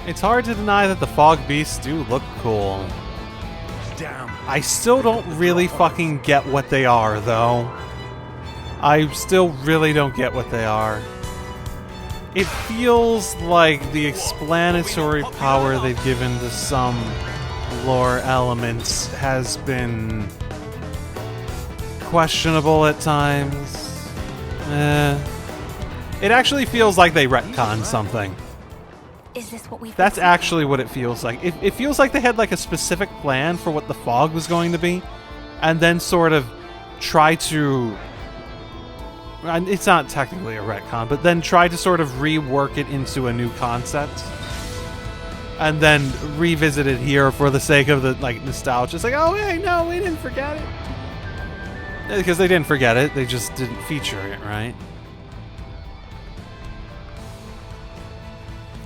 It's hard to deny that the fog beasts do look cool. Damn. I still don't really fucking get what they are, though. I still really don't get what they are. It feels like the explanatory power they've given to some lore elements has been questionable at times. It actually feels like they retconned something. Is this what we've That's been actually what it feels like. It feels like they had like a specific plan for what the fog was going to be, and then sort of try to... and it's not technically a retcon, but then try to sort of rework it into a new concept. And then revisit it here for the sake of the like nostalgia. It's like, oh hey, no, we didn't forget it. Because they didn't forget it, they just didn't feature it, right?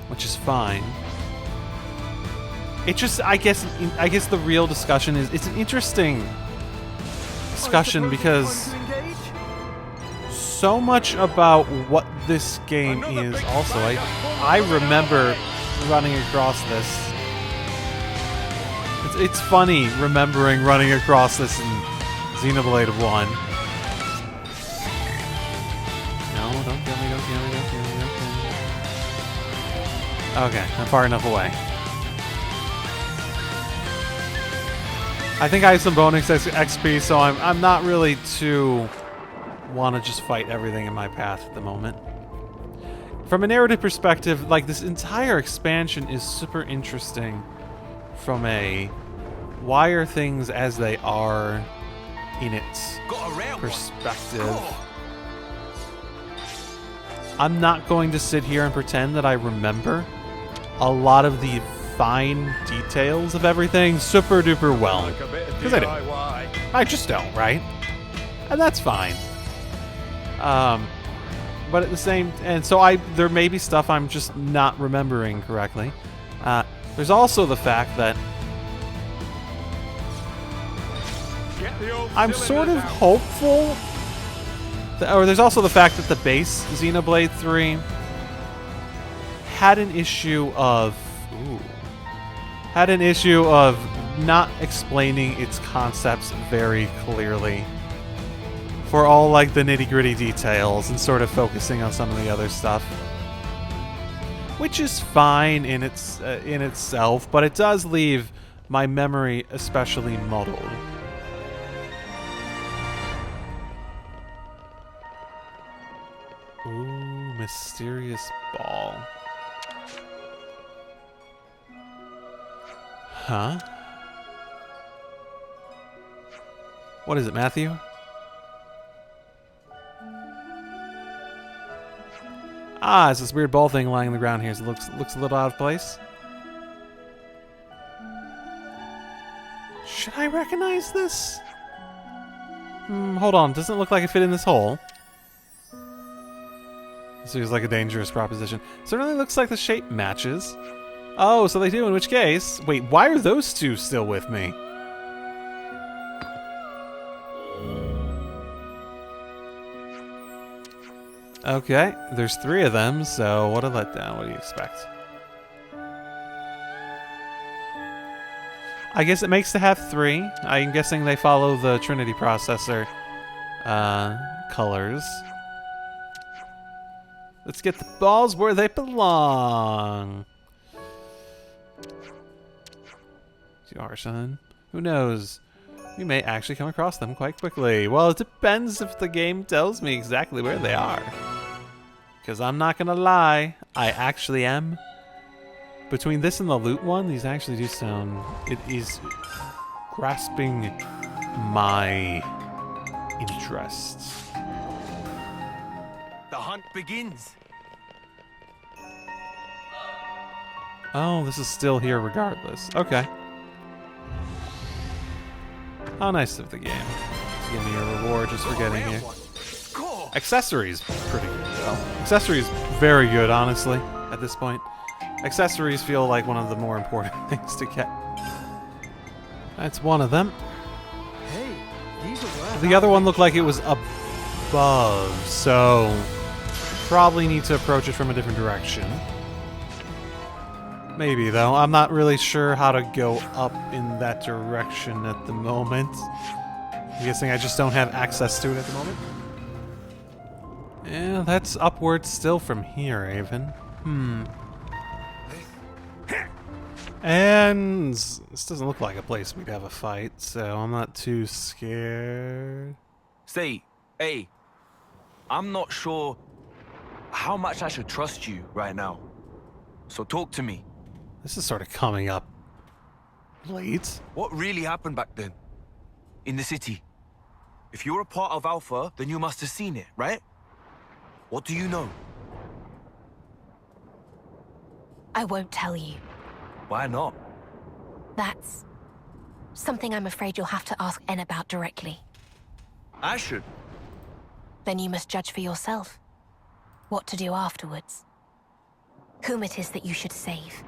Which is fine. It just, I guess the real discussion is, it's an interesting discussion because so much about what this game is also, I remember running across this. It's funny remembering running across this in Xenoblade 1. No, don't kill me, don't kill me, don't kill me, don't kill me. Okay, I'm far enough away. I think I have some bonus XP, so I'm not really too want to just fight everything in my path at the moment. From a narrative perspective, like this entire expansion is super interesting from a why are things as they are in its perspective. I'm not going to sit here and pretend that I remember a lot of the fine details of everything super duper well. Because I don't. I just don't, right? And that's fine. But at the same... and so there may be stuff I'm just not remembering correctly. There's also the fact that I'm sort of hopeful... or there's also the fact that the base Xenoblade 3 had an issue of... had an issue of not explaining its concepts very clearly for all like the nitty-gritty details and sort of focusing on some of the other stuff, which is fine in itself, but it does leave my memory especially muddled. Ooh, mysterious ball. Huh? What is it, Matthew? Ah, it's this weird ball thing lying on the ground here. So it looks a little out of place. Should I recognize this? Hold on. Doesn't look like it fit in this hole. This feels like a dangerous proposition. Certainly looks like the shape matches. Oh, so they do, in which case... wait, why are those two still with me? Okay, there's 3 of them, so what a letdown. What do you expect? I guess it makes to have 3. I'm guessing they follow the Trinity processor colors. Let's get the balls where they belong. Too harsh, son. Who knows? We may actually come across them quite quickly. Well, it depends if the game tells me exactly where they are. Because I'm not gonna lie, I actually am. Between this and the loot one, these actually do sound... it is grasping my interests. The hunt begins. Oh, this is still here regardless. Okay. How nice of the game to give me a reward just for getting here. Accessories, pretty good though. Accessories, very good, honestly, at this point. Accessories feel like one of the more important things to get. That's one of them. Hey, these are The other one looked like it was above, so probably need to approach it from a different direction. Maybe, though. I'm not really sure how to go up in that direction at the moment. I'm guessing I just don't have access to it at the moment. Yeah, that's upwards still from here, Avon. And this doesn't look like a place we'd have a fight, so I'm not too scared. Say, hey, I'm not sure how much I should trust you right now. So talk to me. This is sort of coming up late. What really happened back then? In the city? If you're a part of Alpha, then you must have seen it, right? What do you know? I won't tell you. Why not? That's something I'm afraid you'll have to ask En about directly. I should. Then you must judge for yourself what to do afterwards. Whom it is that you should save.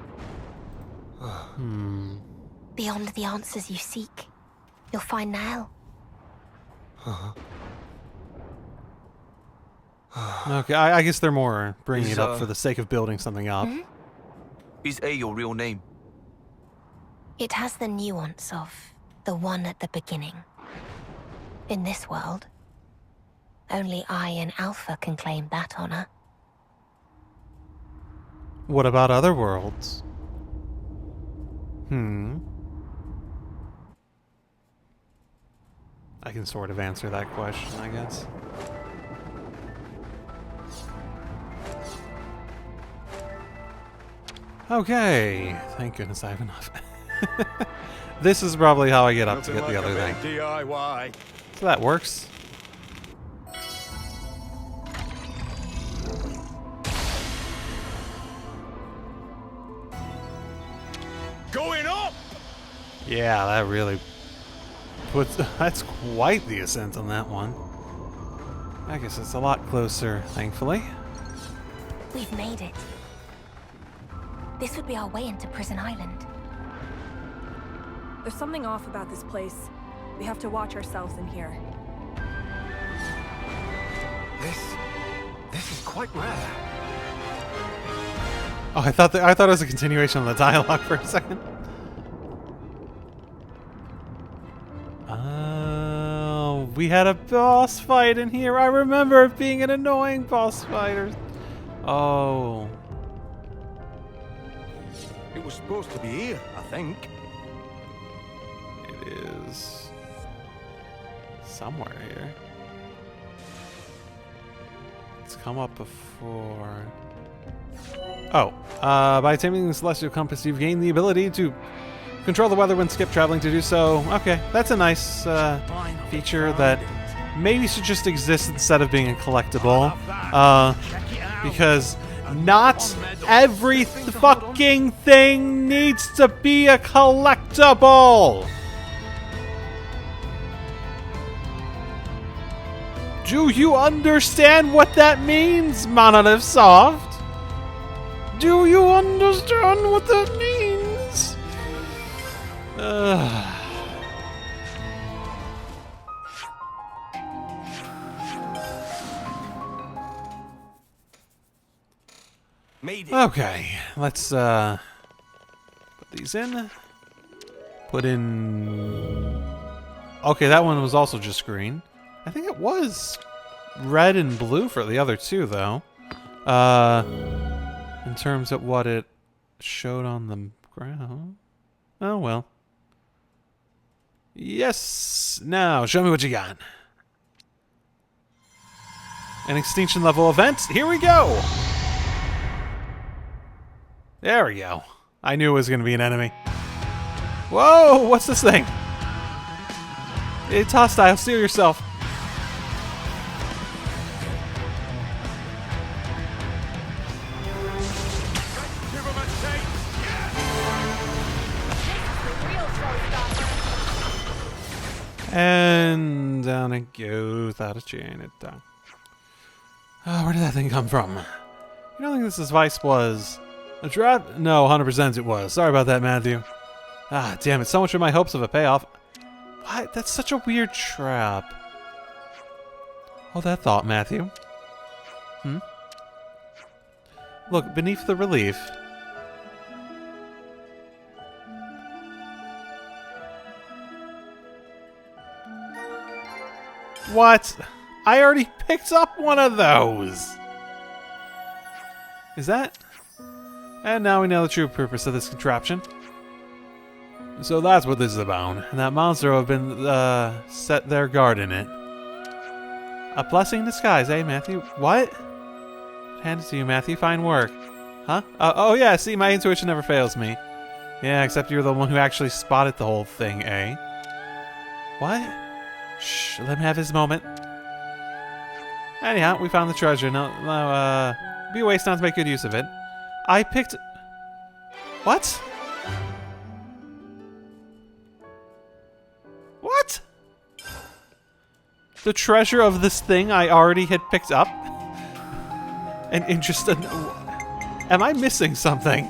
Beyond the answers you seek, you'll find Nahel. Okay, I guess they're more bringing it up for the sake of building something up. Is A your real name? It has the nuance of the one at the beginning. In this world, only I and Alpha can claim that honor. What about other worlds? I can sort of answer that question, I guess. Okay, thank goodness I have enough. This is probably how I get up to get the other thing. DIY. So that works. Going up! Yeah, that really puts... That's quite the ascent on that one. I guess it's a lot closer, thankfully. We've made it. This would be our way into Prison Island. There's something off about this place. We have to watch ourselves in here. This is quite rare. Oh, I thought it was a continuation of the dialogue for a second. Oh, we had a boss fight in here. I remember it being an annoying boss fight. Oh. It was supposed to be here, I think. It is somewhere here. It's come up before. Oh, by taming the Celestial Compass, you've gained the ability to control the weather when skip traveling to do so. Okay, that's a nice feature that maybe should just exist instead of being a collectible. Because not every fucking thing needs to be a collectible! Do you understand what that means, Monolith Soft? Do you understand what that means? Made it. Okay, let's put these in. Put in... Okay, that one was also just green. I think it was red and blue for the other two, though. In terms of what it showed on the ground. Oh, well. Yes! Now, show me what you got. An extinction level event. Here we go! There we go. I knew it was going to be an enemy. Whoa! What's this thing? It's hostile. Steal yourself. Give him a taste. And down it goes out of chain. It down. Oh, where did that thing come from? You don't think this device was a trap? No, 100% it was. Sorry about that, Matthew. Ah, damn it. So much for my hopes of a payoff. What? That's such a weird trap. Hold that thought, Matthew. Look, beneath the relief. What? I already picked up one of those. Is that? And now we know the true purpose of this contraption. So that's what this is about. And that monster will have been set their guard in it. A blessing in disguise, eh, Matthew? What? Hand it to you, Matthew. Fine work. Huh? Oh, yeah, see, my intuition never fails me. Yeah, except you're the one who actually spotted the whole thing, eh? What? Shh, let him have his moment. Anyhow, we found the treasure. Now, be a waste not to make good use of it. I picked... What? What? The treasure of this thing I already had picked up? And interested... Am I missing something?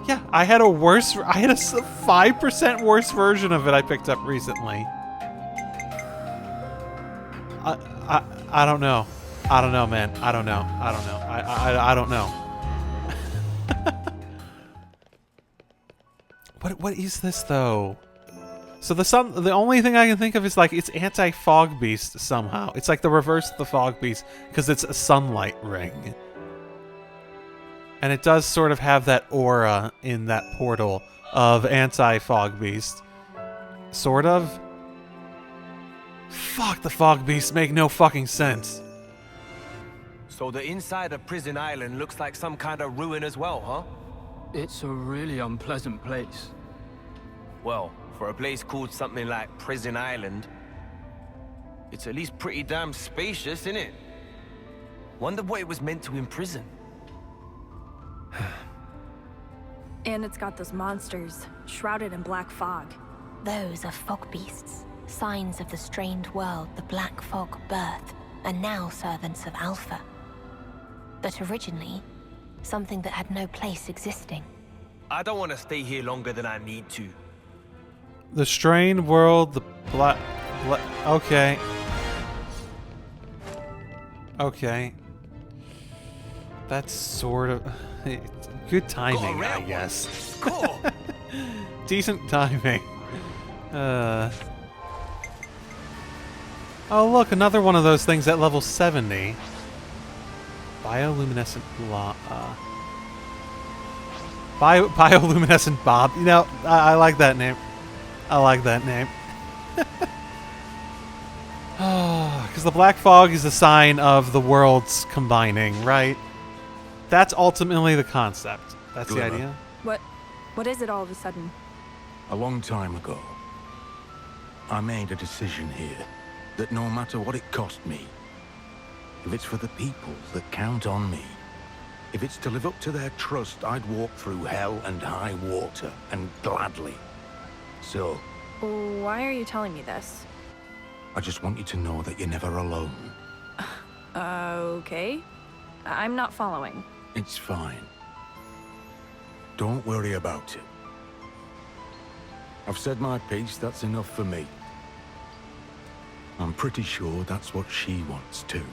Yeah, I had a 5% worse version of it I picked up recently. I don't know. I don't know, man. I don't know. I don't know. I don't know. What is this though? So the only thing I can think of is like it's anti-fog beast somehow. It's like the reverse of the fog beast because it's a sunlight ring. And it does sort of have that aura in that portal of anti-fog beast. Sort of. Fuck, the fog beasts make no fucking sense. So the inside of Prison Island looks like some kind of ruin as well, huh? It's a really unpleasant place. Well, for a place called something like Prison Island, it's at least pretty damn spacious, isn't it? Wonder what it was meant to imprison. And it's got those monsters, shrouded in black fog. Those are fog beasts, signs of the strained world the Black Fog birthed, and now servants of Alpha. But originally, something that had no place existing. I don't want to stay here longer than I need to. The strained world, the black... Okay. Okay. That's sort of... Good timing, I guess. Score! Decent timing. Oh, look, another one of those things at level 70. Bioluminescent Bioluminescent Bob. You know, I like that name. I like that name. Because the black fog is a sign of the worlds combining, right? That's ultimately the concept. That's the idea. What is it all of a sudden? A long time ago, I made a decision here that no matter what it cost me, if it's for the people that count on me, if it's to live up to their trust, I'd walk through hell and high water, and gladly. So, Why are you telling me this? I just want you to know that you're never alone. Okay. I'm not following. It's fine. Don't worry about it. I've said my piece, that's enough for me. I'm pretty sure that's what she wants too.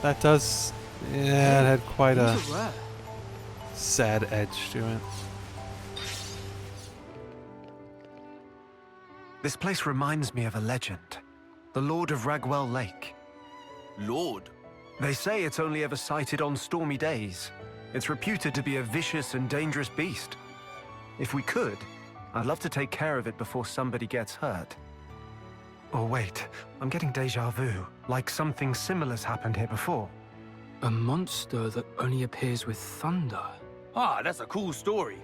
That does... Yeah, it had quite a These are rare. sad edge to it. This place reminds me of a legend. The Lord of Ragwell Lake. Lord? They say it's only ever sighted on stormy days. It's reputed to be a vicious and dangerous beast. If we could, I'd love to take care of it before somebody gets hurt. Oh wait, I'm getting déjà vu, like something similar's happened here before. A monster that only appears with thunder. Ah, that's a cool story.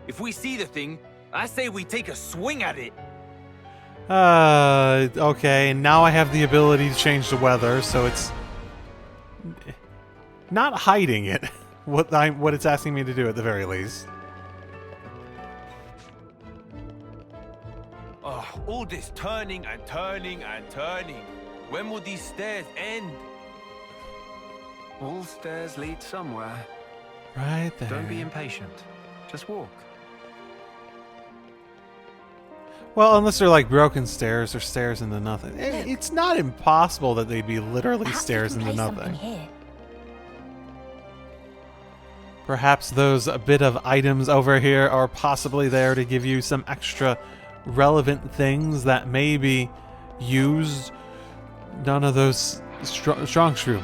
If we see the thing, I say we take a swing at it. Okay, and now I have the ability to change the weather, so it's not hiding it. What it's asking me to do at the very least. Oh, all this turning and turning and turning. When will these stairs end? All stairs lead somewhere. Right there. Don't be impatient. Just walk. Well, unless they're like broken stairs or stairs into nothing. It's not impossible that they'd be literally Perhaps stairs we can into place something nothing. here. Perhaps those bit of items over here are possibly there to give you some extra relevant things that may be used. None of those strong screw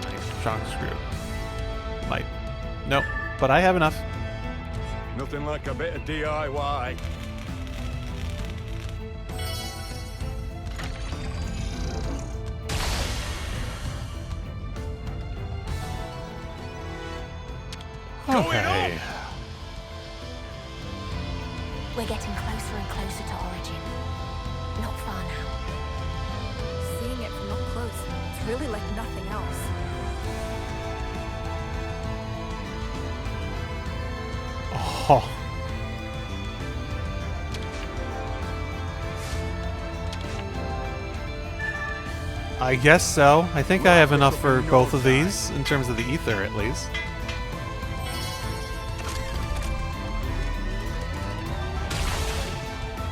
might. Nope, but I have enough. Nothing like a bit of DIY. Okay. We're getting closer and closer to Origin. Not far now. Seeing it from up close, it's really like nothing else. Oh. I guess so. I think I have enough for both of these, in terms of the ether at least.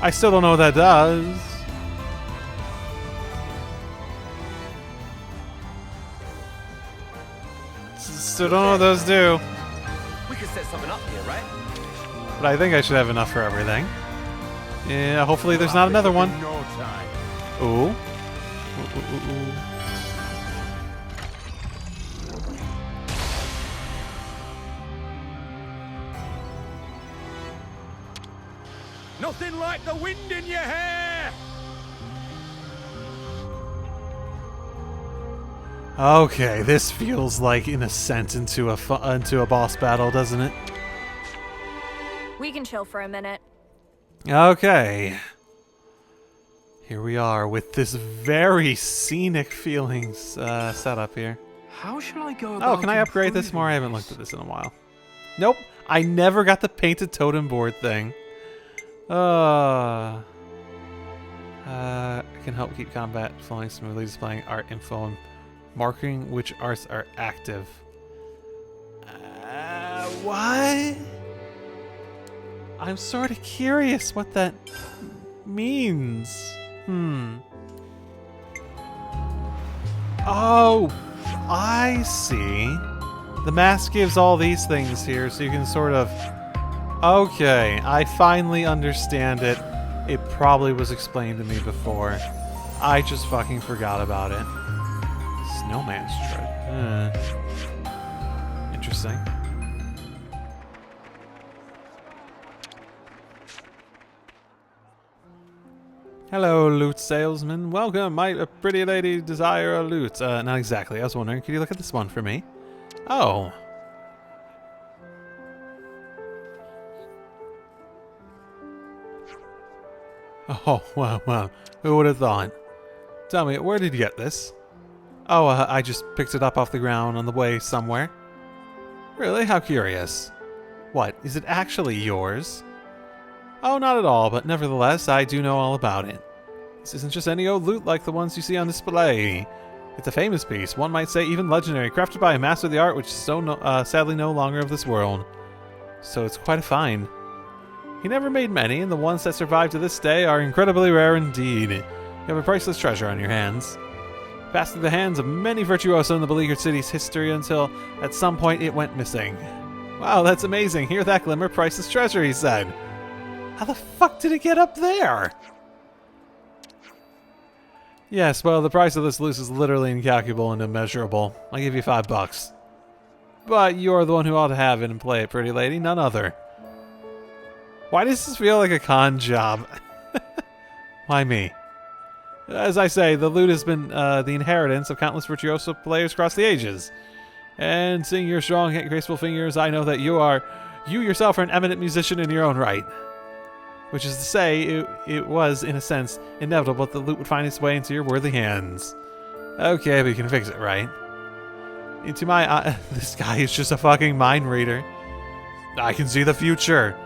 I still don't know what that does. Still don't know what those do. We could set something up here, right? But I think I should have enough for everything. Yeah, hopefully there's not another one. No time. Ooh. Ooh. Nothing like the wind in your hair! Okay, this feels like an ascent into a boss battle, doesn't it? We can chill for a minute. Okay. Here we are with this very scenic feelings setup here. How shall I go about Oh, can I upgrade this more? I haven't looked at this in a while. Nope, I never got the painted totem board thing. I can help keep combat flowing smoothly, displaying art info and marking which arts are active. What? I'm sort of curious what that means. Oh, I see. The mask gives all these things here, so you can sort of... Okay, I finally understand it. It probably was explained to me before. I just fucking forgot about it. Snowman's tread. Interesting. Hello, loot salesman. Welcome. A pretty lady desire a loot. Not exactly. I was wondering, could you look at this one for me? Oh. Oh, wow. Who would have thought? Tell me, where did you get this? Oh, I just picked it up off the ground on the way somewhere. Really? How curious. What, is it actually yours? Oh, not at all, but nevertheless, I do know all about it. This isn't just any old loot like the ones you see on display. It's a famous piece, one might say even legendary, crafted by a master of the art which is sadly no longer of this world. So it's quite a find. He never made many, and the ones that survive to this day are incredibly rare indeed. You have a priceless treasure on your hands. Passed through the hands of many virtuoso in the beleaguered city's history until at some point it went missing. Wow, that's amazing. Hear that glimmer? Priceless treasure, he said. How the fuck did it get up there? Yes, well, the price of this loot is literally incalculable and immeasurable. I'll give you $5. But you're the one who ought to have it and play it, pretty lady, none other. Why does this feel like a con job? Why me? As I say, the loot has been the inheritance of countless virtuoso players across the ages. And seeing your strong, graceful fingers, I know that you yourself are an eminent musician in your own right. Which is to say, it was, in a sense, inevitable that the loot would find its way into your worthy hands. Okay, we can fix it, right? Into my eye, this guy is just a fucking mind reader. I can see the future.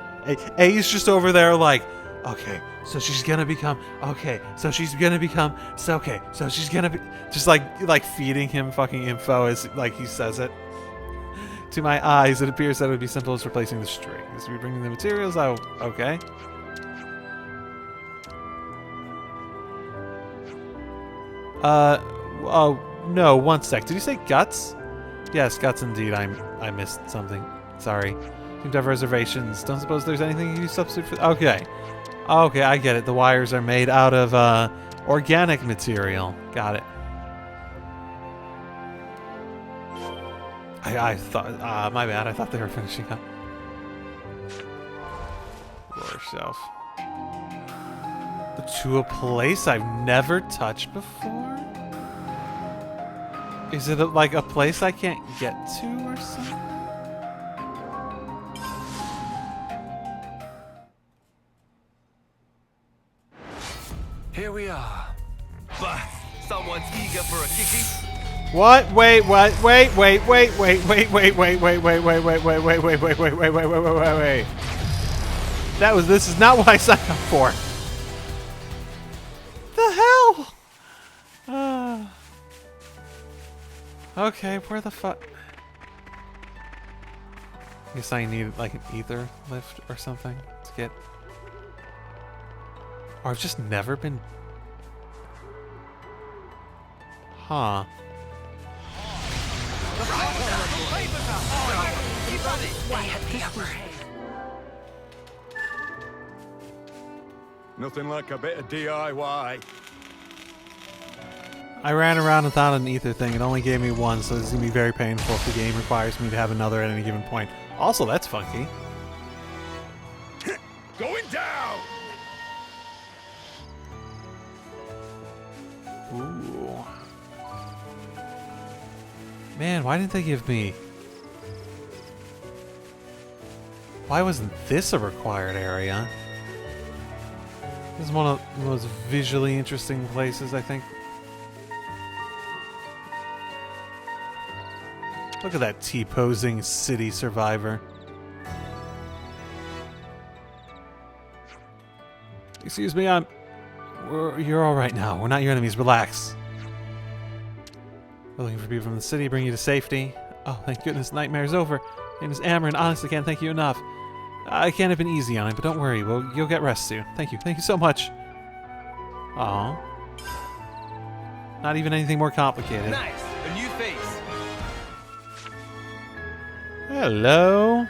A's just over there like, okay, so she's gonna become, okay, so she's gonna become, so okay, so she's gonna be, just like feeding him fucking info as like he says it. To my eyes, it appears that it would be simple as replacing the strings. We bring the materials out, okay. Oh, no, one sec. Did you say guts? Yes, guts indeed. I missed something. Sorry. Seem to have reservations. Don't suppose there's anything you substitute for... Okay. Okay, I get it. The wires are made out of, organic material. Got it. I thought... my bad. I thought they were finishing up. Lower shelf. To a place I've never touched before? Is it like a place I can't get to or something? Here we are. Bah, someone's eager for a kicking. What? Wait, what? Wait. This is not what I signed up for. The hell? Okay, where the fuck? Guess I need like an ether lift or something to get. Or I've just never been. Huh. Nothing like a bit of DIY. I ran around without an ether thing. It only gave me one, so this is going to be very painful if the game requires me to have another at any given point. Also, that's funky. Going down! Ooh. Man, why didn't they give me... Why wasn't this a required area? This is one of the most visually interesting places, I think. Look at that T-posing city survivor. Excuse me, you're all right now. We're not your enemies. Relax. We're looking for people from the city, bring you to safety. Oh, thank goodness, nightmare's over. My name is Amarin. Honestly, can't thank you enough. I can't have been easy on it, but don't worry. You'll get rest soon. Thank you. Thank you so much. Aw. Not even anything more complicated. Nice, a new face. Hello.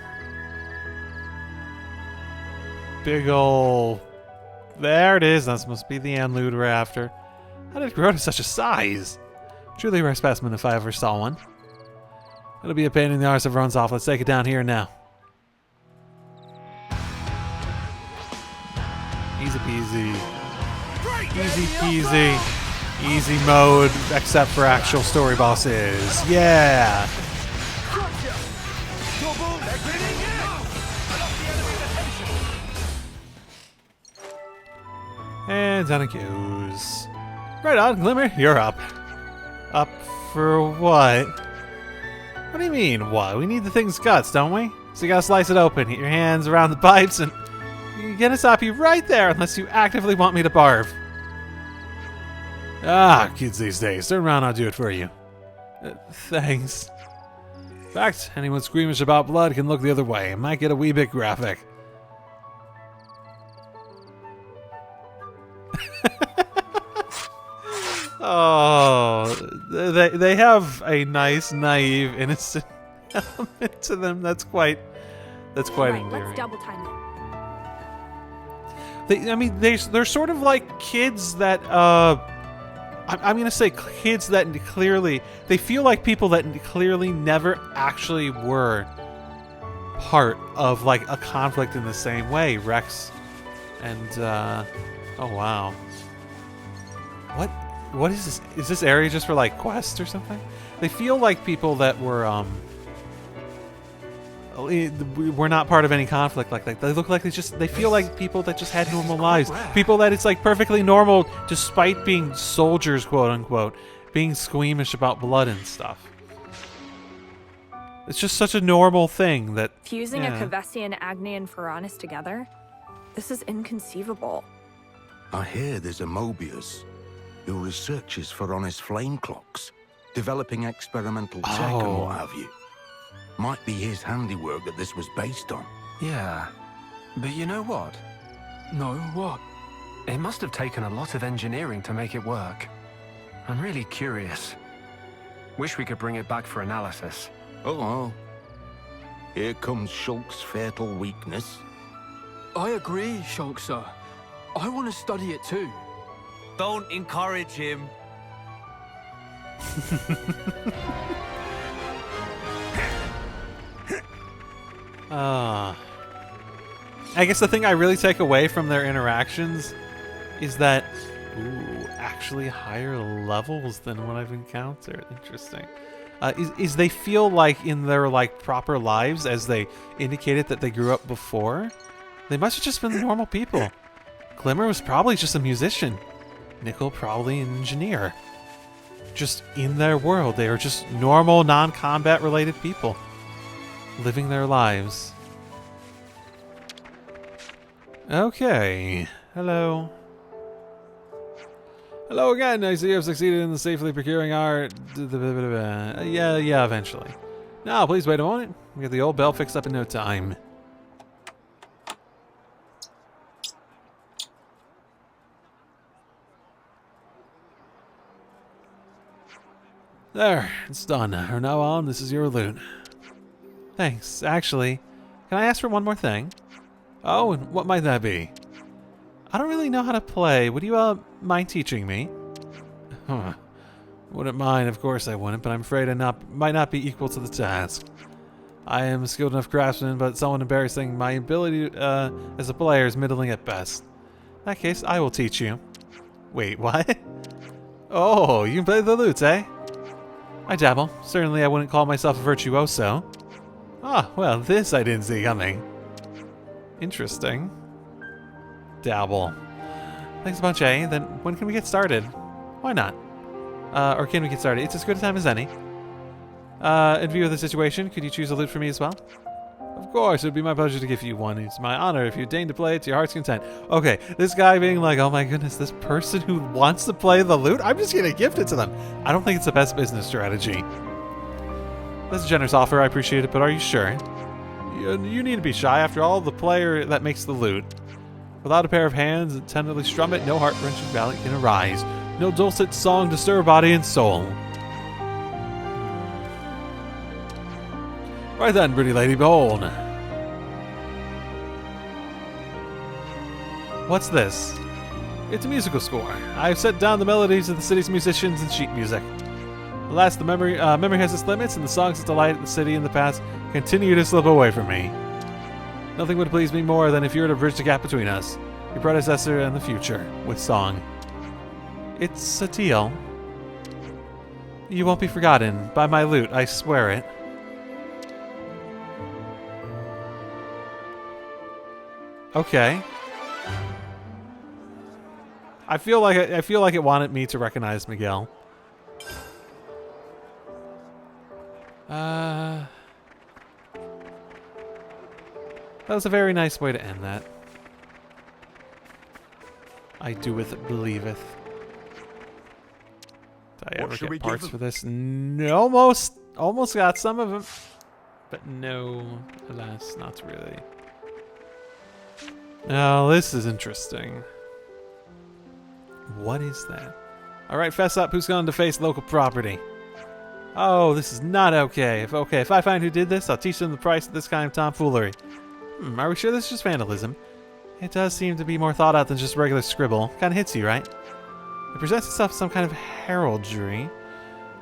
Big ol'... There it is. That must be the Lute we're after. How did it grow to such a size? Truly a rare specimen if I ever saw one. It'll be a pain in the arse if it runs off. Let's take it down here now. Easy peasy. Easy peasy. Easy mode, except for actual story bosses. Yeah! And down it goes. Right on, Glimmer, you're up. Up for what? What do you mean, what? We need the thing's guts, don't we? So you gotta slice it open, get your hands around the pipes, and you're gonna stop you right there unless you actively want me to barf. Ah, kids these days. Turn around, I'll do it for you. Thanks. In fact, anyone squeamish about blood can look the other way. It might get a wee bit graphic. Oh, they have a nice, naive, innocent element to them. That's quite Right, endearing. let's double time it. They're sort of like kids that I'm gonna say kids that clearly they feel like people that clearly never actually were part of like a conflict in the same way. Rex and oh wow, what is this? Is this area just for like quests or something? They feel like people that were we're not part of any conflict like that. They look like they feel like people that just had normal lives. People that it's like perfectly normal despite being soldiers, quote unquote, being squeamish about blood and stuff. It's just such a normal thing that Fusing a Kavessian, Agni, and Pharaonis together? This is inconceivable. I hear there's a Mobius who researches Pharaonis flame clocks, developing experimental tech and what have you. Might be his handiwork that this was based on. Yeah, but you know what? No, what? It must have taken a lot of engineering to make it work. I'm really curious. Wish we could bring it back for analysis. Oh, here comes Shulk's fatal weakness. I agree, Shulk, sir. I want to study it too. Don't encourage him. I guess the thing I really take away from their interactions is that, actually higher levels than what I've encountered. Interesting. Is they feel like in their like proper lives, as they indicated that they grew up before, they must have just been normal people. Glimmer was probably just a musician. Nickel probably an engineer. Just in their world, they are just normal, non-combat related people. Living their lives. Okay. Hello. Hello again. I see you have succeeded in safely procuring our... Yeah, eventually. Now, please wait a moment. We'll get the old bell fixed up in no time. There, it's done. From now on, this is your lute. Thanks. Actually, can I ask for one more thing? Oh, and what might that be? I don't really know how to play. Would you, mind teaching me? Huh. Wouldn't mind, of course I wouldn't, but I'm afraid I might not be equal to the task. I am a skilled enough craftsman, but somewhat embarrassing. My ability as a player is middling at best. In that case, I will teach you. Wait, what? Oh, you can play the lute, eh? I dabble. Certainly I wouldn't call myself a virtuoso. Ah, well, this I didn't see coming. Interesting. Dabble. Thanks a bunch, eh? Then when can we get started? Why not? Or can we get started? It's as good a time as any. In view of the situation, could you choose a lute for me as well? Of course, it would be my pleasure to give you one. It's my honor if you deign to play it to your heart's content. Okay, this guy being like, oh my goodness, this person who wants to play the lute? I'm just gonna gift it to them. I don't think it's the best business strategy. That's a generous offer, I appreciate it, but are you sure? You need to be shy. After all, the player that makes the lute. Without a pair of hands that tenderly strum it, no heart-wrenching ballad can arise. No dulcet song to stir body and soul. Right then, pretty lady, behold. What's this? It's a musical score. I've set down the melodies of the city's musicians and sheet music. Alas, the memory has its limits, and the songs that delighted the city in the past continue to slip away from me. Nothing would please me more than if you were to bridge the gap between us, your predecessor and the future, with song. It's Satil. You won't be forgotten. By my lute, I swear it. Okay. I feel like it wanted me to recognize Miguel. That was a very nice way to end that. I doeth believeth. Did I ever get parts for this? No, almost got some of them, but no, alas, not really. Now this is interesting. What is that? All right, fess up. Who's going to face local property? Oh, this is not okay. If I find who did this, I'll teach them the price of this kind of tomfoolery. Are we sure this is just vandalism? It does seem to be more thought out than just regular scribble. Kind of hits you, right? It presents itself as some kind of heraldry.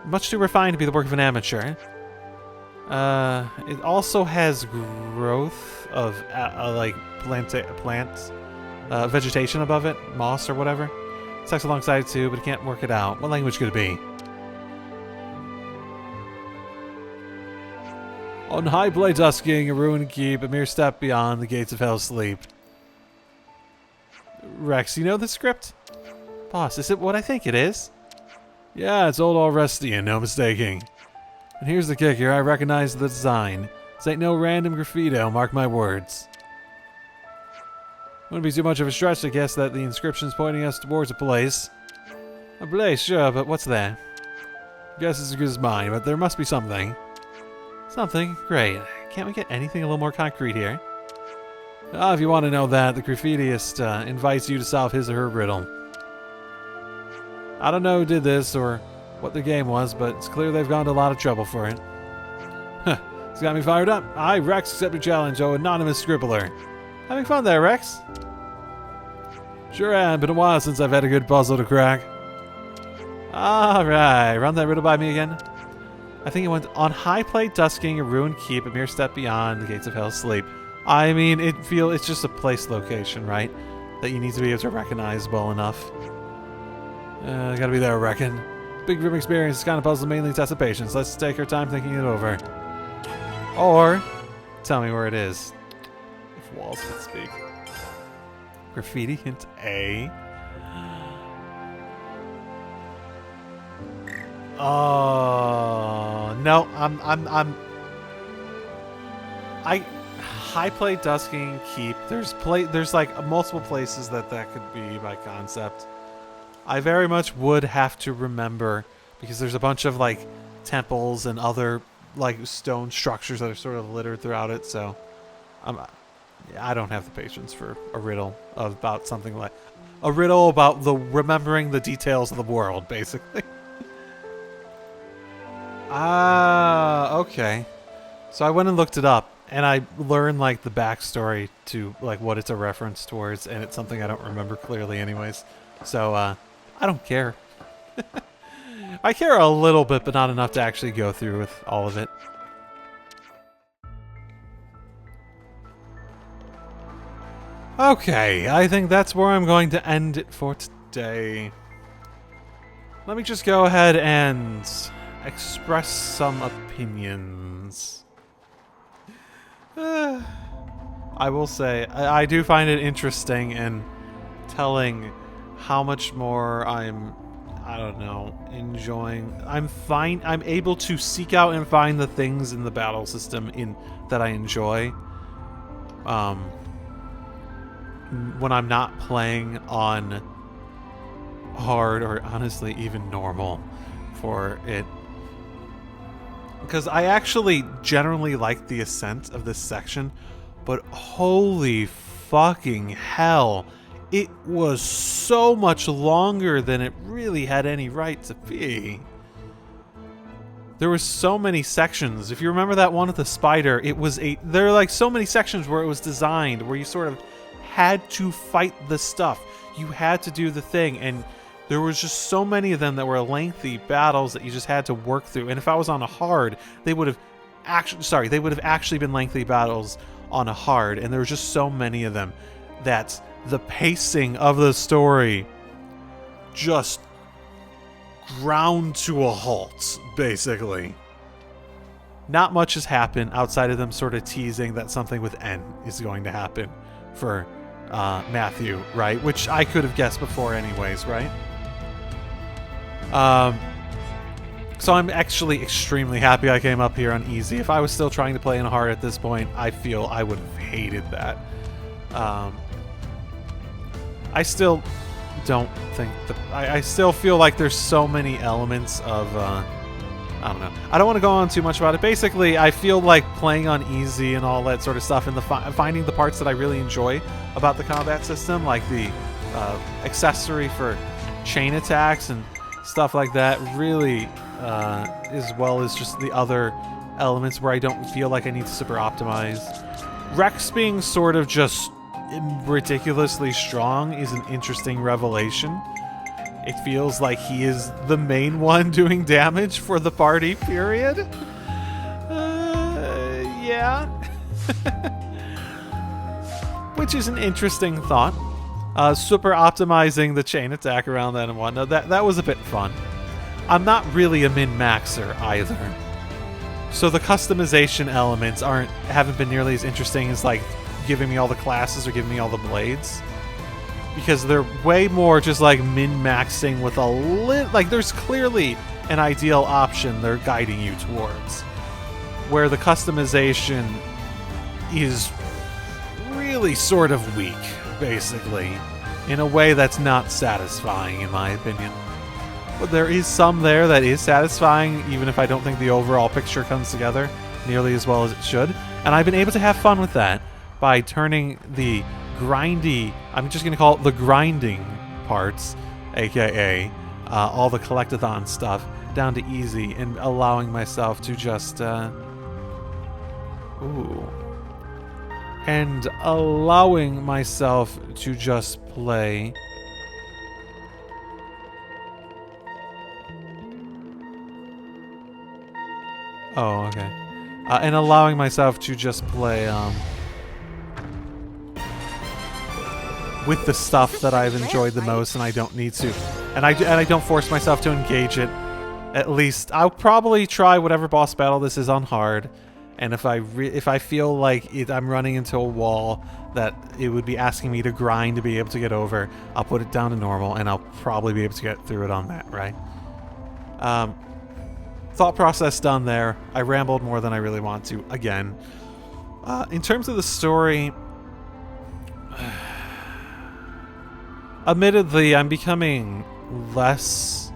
Much too refined to be the work of an amateur. It also has growth of like plants, vegetation above it, moss or whatever. Text alongside too, but it can't work it out. What language could it be? On high blade dusking, a ruined keep, a mere step beyond the gates of hell's sleep. Rex, you know the script? Boss, is it what I think it is? Yeah, it's old Alrestian, no mistaking. And here's the kicker, I recognize the design. This ain't no random graffito, mark my words. Wouldn't be too much of a stretch to guess that the inscription's pointing us towards a place. A place, sure, but what's there? Guess it's as good as mine, but there must be something. Something? Great. Can't we get anything a little more concrete here? If you want to know that, the graffitiist invites you to solve his or her riddle. I don't know who did this or what the game was, but it's clear they've gone to a lot of trouble for it. Huh, it's got me fired up. I, Rex, accept your challenge, oh anonymous scribbler. Having fun there, Rex? Sure am. Been a while since I've had a good puzzle to crack. Alright, run that riddle by me again. I think it went on high plate dusking, a ruined keep, a mere step beyond the gates of hell's sleep. I mean, it's just a place location, right? That you need to be able to recognize well enough. Gotta be there, I reckon. Big group experience, this kind of puzzle mainly tests the patience. Let's take our time thinking it over. Or, tell me where it is. If walls could speak. Graffiti hint A. Oh no, high plate dusking keep. There's like multiple places that could be by concept. I very much would have to remember because there's a bunch of like temples and other like stone structures that are sort of littered throughout it. So I don't have the patience for a riddle about something like a riddle about remembering the details of the world, basically. Ah, okay. So I went and looked it up, and I learned like the backstory to like what it's a reference towards, and it's something I don't remember clearly, anyways. So I don't care. I care a little bit, but not enough to actually go through with all of it. Okay, I think that's where I'm going to end it for today. Let me just go ahead and express some opinions. I will say, I do find it interesting and telling how much more I don't know, enjoying. I'm able to seek out and find the things in the battle system that I enjoy. When I'm not playing on hard or honestly even normal for it. Because I actually generally like the ascent of this section, but holy fucking hell, it was so much longer than it really had any right to be. There were so many sections. If you remember that one with the spider, there are like so many sections where it was designed where you sort of had to fight the stuff. You had to do the thing, and there was just so many of them that were lengthy battles that you just had to work through. And if I was on a hard, they would have actually been lengthy battles on a hard, and there were just so many of them that the pacing of the story just ground to a halt, basically. Not much has happened outside of them sort of teasing that something with N is going to happen for Matthew, right? Which I could have guessed before anyways, right? So I'm actually extremely happy I came up here on easy. If I was still trying to play in hard at this point, I feel I would have hated that. I still don't think I still feel like there's so many elements of I don't know. I don't want to go on too much about it. Basically, I feel like playing on easy and all that sort of stuff, and finding the parts that I really enjoy about the combat system, like the accessory for chain attacks and stuff like that, really, as well as just the other elements where I don't feel like I need to super optimize. Rex being sort of just ridiculously strong is an interesting revelation. It feels like he is the main one doing damage for the party, period. Yeah. Which is an interesting thought. Super optimizing the chain attack around that and whatnot. That was a bit fun. I'm not really a min-maxer either. So the customization elements haven't been nearly as interesting as like giving me all the classes or giving me all the blades. Because they're way more just like min-maxing with like there's clearly an ideal option they're guiding you towards. Where the customization is really sort of weak, basically. In a way that's not satisfying, in my opinion. But there is some there that is satisfying, even if I don't think the overall picture comes together nearly as well as it should. And I've been able to have fun with that by turning the grindy, I'm just going to call it the grinding parts, aka all the collectathon stuff down to easy and allowing myself to just play. Oh, okay. And allowing myself to just play with the stuff that I've enjoyed the most, and I don't need to, and I don't force myself to engage it. At least I'll probably try whatever boss battle this is on hard, and if I feel like I'm running into a wall that it would be asking me to grind to be able to get over, I'll put it down to normal, and I'll probably be able to get through it on that, right? Thought process done there. I rambled more than I really want to, again. In terms of the story, admittedly, I'm becoming less...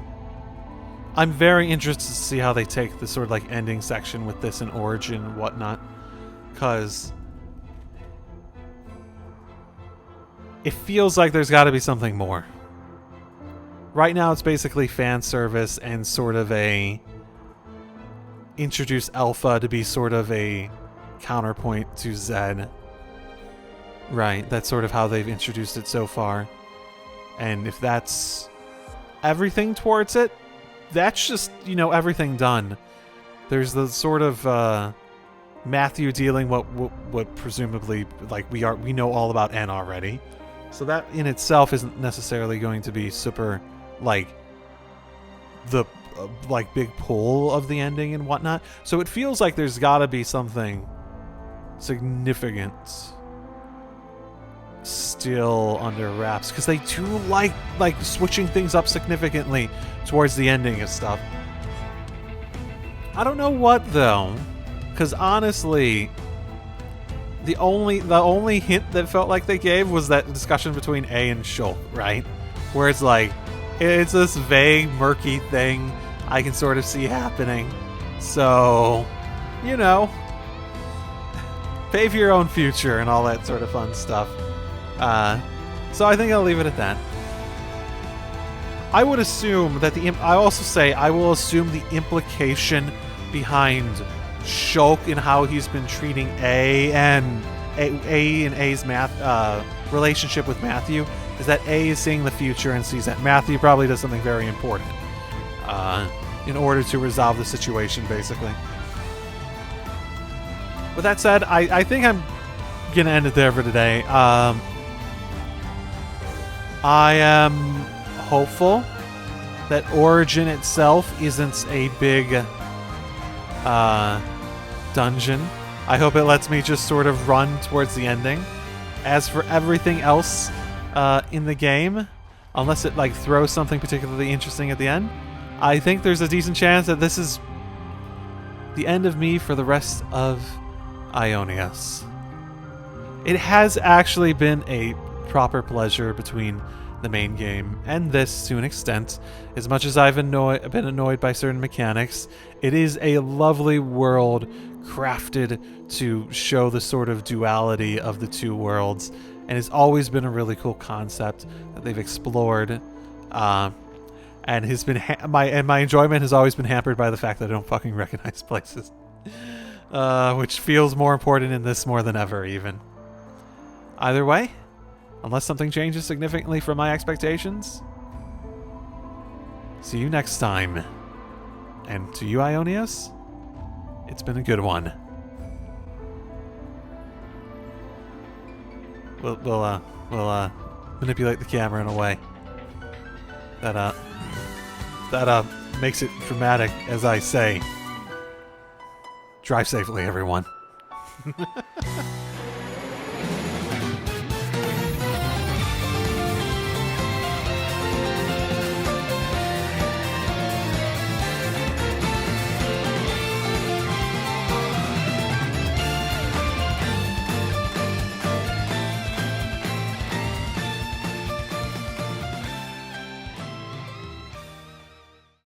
I'm very interested to see how they take the sort of like ending section with this and origin and whatnot, because it feels like there's got to be something more. Right now it's basically fan service and sort of a introduce Alpha to be sort of a counterpoint to Zed. Right, that's sort of how they've introduced it so far. And if that's everything towards it, that's just, you know, everything done. There's the sort of Matthew dealing what presumably, like, we know all about N already. So that in itself isn't necessarily going to be super, like, the like big pull of the ending and whatnot. So it feels like there's got to be something significant still under wraps, because they do like switching things up significantly towards the ending and stuff. I don't know what though, because honestly, the only hint that felt like they gave was that discussion between A and Shulk, right? Where it's like, it's this vague, murky thing I can sort of see happening. So, you know, pave your own future and all that sort of fun stuff. So I think I'll leave it at that. I would assume that I will assume the implication behind Shulk and how he's been treating A and A's relationship with Matthew is that A is seeing the future and sees that Matthew probably does something very important in order to resolve the situation, basically. With that said, I think I'm gonna end it there for today. I am hopeful that Origin itself isn't a big dungeon. I hope it lets me just sort of run towards the ending. As for everything else in the game, unless it like throws something particularly interesting at the end, I think there's a decent chance that this is the end of me for the rest of Ionius. It has actually been a proper pleasure between the main game and this to an extent. As much as I've been annoyed by certain mechanics, it is a lovely world crafted to show the sort of duality of the two worlds, and it's always been a really cool concept that they've explored. And has been my enjoyment has always been hampered by the fact that I don't fucking recognize places, which feels more important in this more than ever, even. Either way, unless something changes significantly from my expectations, see you next time. And to you, Ionius, it's been a good one. We'll manipulate the camera in a way that makes it dramatic as I say. Drive safely, everyone.